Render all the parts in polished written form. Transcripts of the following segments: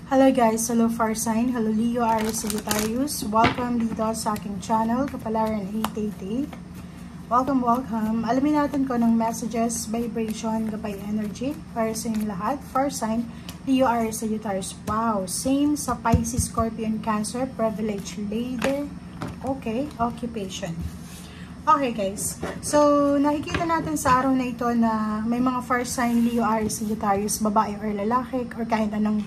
Hello guys, hello Fire Sign, hello Leo, Aries, Sagittarius. Welcome dito sa aking channel, Kapalaran 888. Welcome. Alamin natin ko ng messages, vibration, gabay energy para sa inyong lahat. Fire Sign, Leo, Aries, Sagittarius. Wow, same sa Pisces, Scorpion, Cancer, privileged leader. Okay, occupation. Okay guys, so nakikita natin sa araw na ito na may mga fire sign, Leo, Aries, Sagittarius, babae or lalaki or kahit anong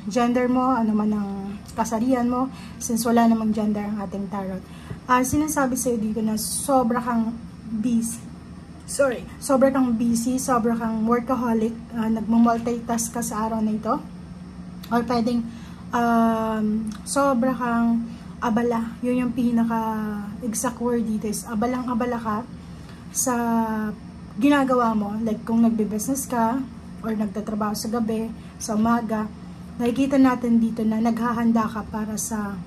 gender mo, ano man ang kasarian mo, since wala namang gender ang ating tarot. Sinasabi sa'yo dito na sobra kang busy, sobra kang workaholic, nagmo-multitask ka sa araw na ito, or pwedeng sobra kang abala. Yun yung pinaka exact word dito is abalang-abala ka sa ginagawa mo, like kung nagbe-business ka or nagtatrabaho sa gabi, sa umaga, nakikita natin dito na naghahanda ka para sa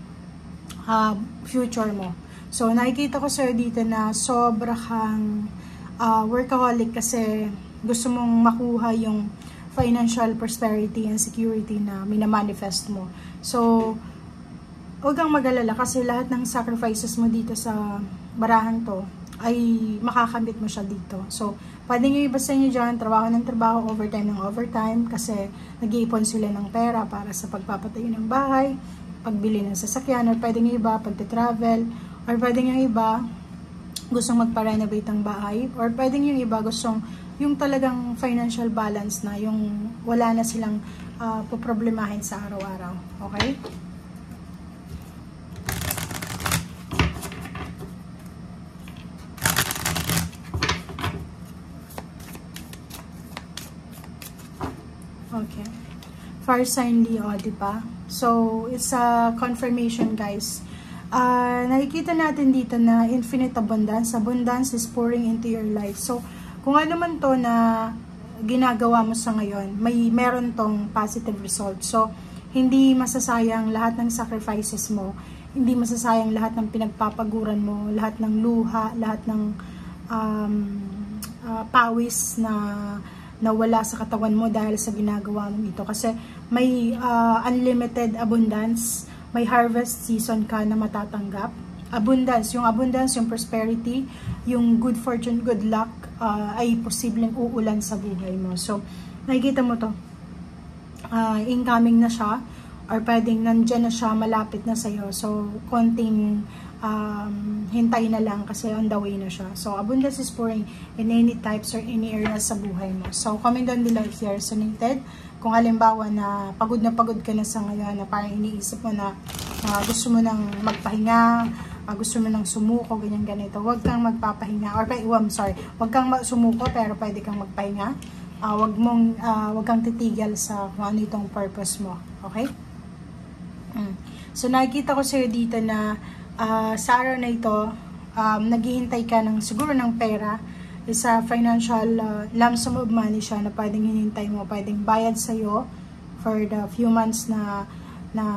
future mo. So nakikita ko sa'yo dito na sobra kang workaholic kasi gusto mong makuha yung financial prosperity and security na minamanifest mo. So huwag kang mag-alala kasi lahat ng sacrifices mo dito sa barahan to ay makakamit mo siya dito. So, pwedeng yung iba sa inyo dyan, trabaho ng trabaho, overtime ng overtime kasi nag-iipon sila ng pera para sa pagpapatayo ng bahay, pagbili ng sasakyan, or pwedeng yung iba pagte-travel, or pwedeng yung iba gustong magpa-renovate ng bahay, or pwedeng yung iba gustong yung talagang financial balance na, yung wala na silang poproblemahin sa araw-araw. Okay? Okay. Fire sign Leo, diba? So, it's a confirmation, guys. Nakikita natin dito na infinite abundance. Abundance is pouring into your life. So, kung ano man to na ginagawa mo sa ngayon, meron tong positive result. So, hindi masasayang lahat ng sacrifices mo. Hindi masasayang lahat ng pinagpapaguran mo, lahat ng luha, lahat ng pawis na wala sa katawan mo dahil sa ginagawa mo ito. Kasi may unlimited abundance, may harvest season ka na matatanggap. Abundance, yung prosperity, yung good fortune, good luck, ay posibleng uulan sa buhay mo. So, nakikita mo to. Incoming na siya, or pwedeng nandyan na siya, malapit na sa'yo. So, konting hintay na lang kasi on the way na siya. So, abundance is pouring in any types or any areas sa buhay mo. So, comment down below if you are resonated. Kung halimbawa na pagod ka na sa ngayon, na parang iniisip mo na gusto mo nang magpahinga, gusto mo nang sumuko, ganito. Huwag kang magpapahinga, or huwag kang sumuko pero pwede kang magpahinga. Huwag kang titigil sa kung ano itong purpose mo. Okay? So, nakikita ko sa'yo dito na sa araw na ito, naghihintay ka siguro ng pera, isa financial lump sum of money siya na pwedeng hinintay mo, pwedeng bayad sa'yo for the few months na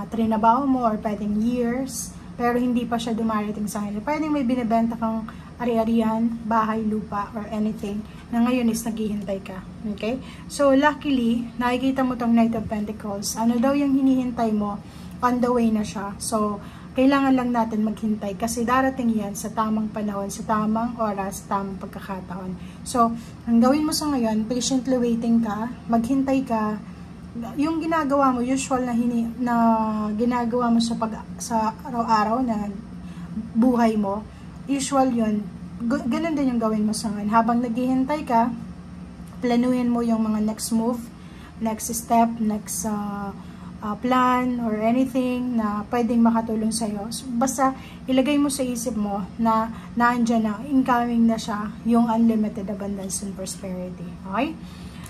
trinabaho mo, or pwedeng years, pero hindi pa siya dumarating sa akin. Pwedeng may binibenta kang ari-arian, bahay, lupa, or anything na ngayon is naghihintay ka. Okay? So, luckily, nakikita mo tong Knight of Pentacles. Ano daw yung hinihintay mo? On the way na siya. So, kailangan lang natin maghintay kasi darating yan sa tamang panahon, sa tamang oras, tamang pagkakataon. So, ang gawin mo sa ngayon, patiently waiting ka, maghintay ka, yung ginagawa mo, usual na ginagawa mo sa araw-araw na buhay mo, usual yun, ganun din yung gawin mo sa ngayon. Habang naghihintay ka, planuhin mo yung mga next move, next step, next plan or anything na pwedeng makatulong sa'yo. So, basta ilagay mo sa isip mo na naandyan na, incoming na siya, yung unlimited abundance and prosperity. Okay?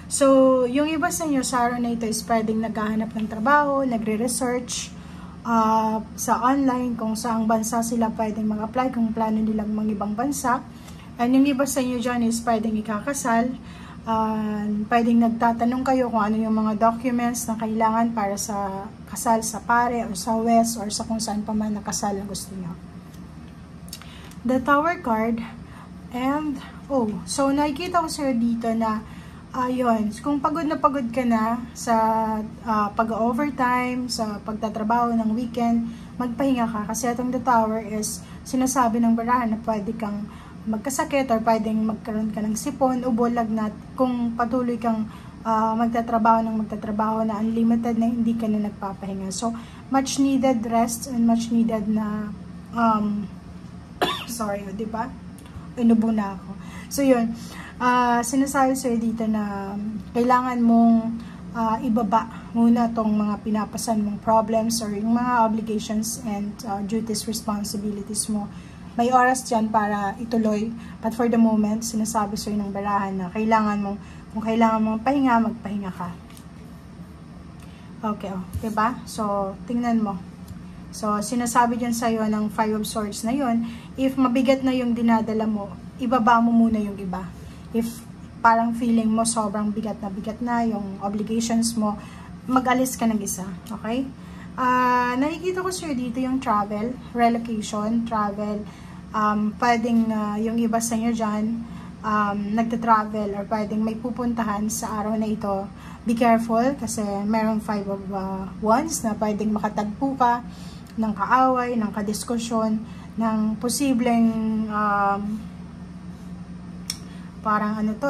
So, yung iba sa inyo sa araw na ito is pwedeng naghahanap ng trabaho, nagre-research sa online kung saang bansa sila pwedeng mag-apply, kung plano nilang mga ibang bansa. And yung iba sa inyo dyan is pwedeng ikakasal. Pwedeng nagtatanong kayo kung ano yung mga documents na kailangan para sa kasal sa pare or sa west or sa kung saan pa man nakasal na gusto nyo. The Tower card, and so nakikita ko sa'yo dito na Ayun, kung pagod na pagod ka na sa pag-overtime, sa pagtatrabaho ng weekend, magpahinga ka. Kasi itong The Tower is sinasabi ng barahan na pwede kang magkasakit or pwedeng magkaroon ka ng sipon o lagnat kung patuloy kang magtatrabaho na unlimited na hindi ka na nagpapahinga. So, much needed rest and much needed na sorry, di ba? Inubong na ako. So, yun. Sinasabi sa'yo dito na kailangan mong ibaba muna tong mga pinapasan mong problems or yung mga obligations and duties, responsibilities mo. May oras dyan para ituloy, but for the moment, sinasabi sa'yo ng barahan na kung kailangan mong pahinga, magpahinga ka. Okay, diba? So, tingnan mo. So, sinasabi dyan sa'yo ng 5 of Swords na yun, if mabigat na yung dinadala mo, ibaba mo muna yung iba. If parang feeling mo sobrang bigat na yung obligations mo, mag-alis ka ng isa, okay? Nakikita ko sa'yo dito yung travel, relocation, travel, pwedeng yung iba sa inyo dyan, nagta-travel or pwedeng may pupuntahan sa araw na ito. Be careful kasi merong 5 of Wands na pwedeng makatagpo ka ng kaaway, ng kadiskusyon, ng posibleng parang ano to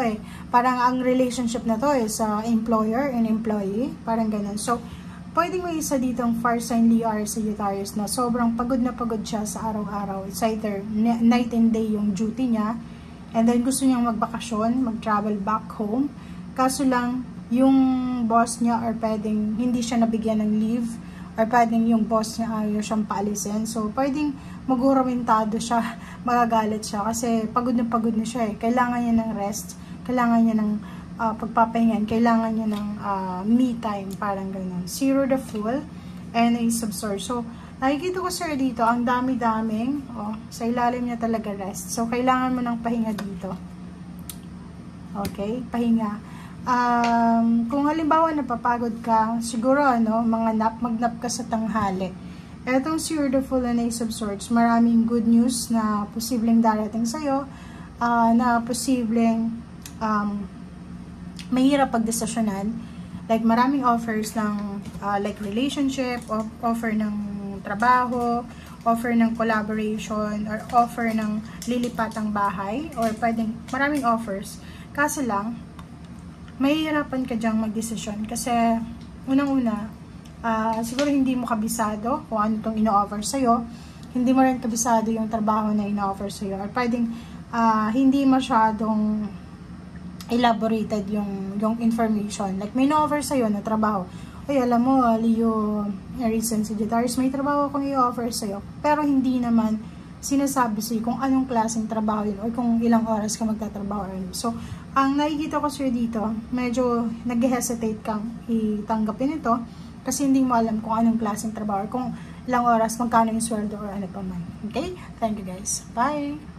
parang ang relationship na to sa employer and employee, parang ganun. So, pwedeng may isa ditong fire sign Leo or Sagittarius na sobrang pagod na pagod siya sa araw-araw. It's either night and day yung duty niya, and then gusto niyang magbakasyon, mag-travel back home. Kaso lang, yung boss niya or pwedeng hindi siya nabigyan ng leave, or pwedeng yung boss niya ayaw siyang paalisin. So, pwedeng magurumintado siya, magagalit siya kasi pagod na siya Kailangan niya ng rest, kailangan niya ng pagpapahingan, kailangan niya ng me time, parang gano'n. Zero the Fool and Ace of Swords. So, nakikita ko sir dito, ang dami-daming, sa ilalim niya talaga rest. So, kailangan mo ng pahinga dito. Okay, pahinga. Kung halimbawa napapagod ka, siguro magnap ka sa tanghali. Etong Zero the Fool and Ace of Swords, maraming good news na posibleng darating sa'yo, na posibleng mahirap pagdesisyonan. Like maraming offers ng like relationship, offer ng trabaho, offer ng collaboration, or offer ng lilipatang bahay, or pwedeng maraming offers. Kaso lang, mahihirapan ka dyang magdesisyon kasi unang-una, siguro hindi mo kabisado kung ano itong ino-offer sa'yo, hindi mo rin kabisado yung trabaho na ino-offer sa'yo, or pwedeng hindi masyadong elaborated yung information. Like may ino-offer sa'yo na trabaho, alam mo, Leo, Aries and Sagittarius, may trabaho akong i-offer sa'yo, pero hindi naman sinasabi sa'yo kung anong klaseng trabaho yun or kung ilang oras ka magtatrabaho. So, ang nakikita ko sa'yo dito, medyo nag-hesitate kang itanggapin ito kasi hindi mo alam kung anong klaseng trabaho or kung ilang oras, magkano yung sweldo or ano pa man. Okay? Thank you guys. Bye!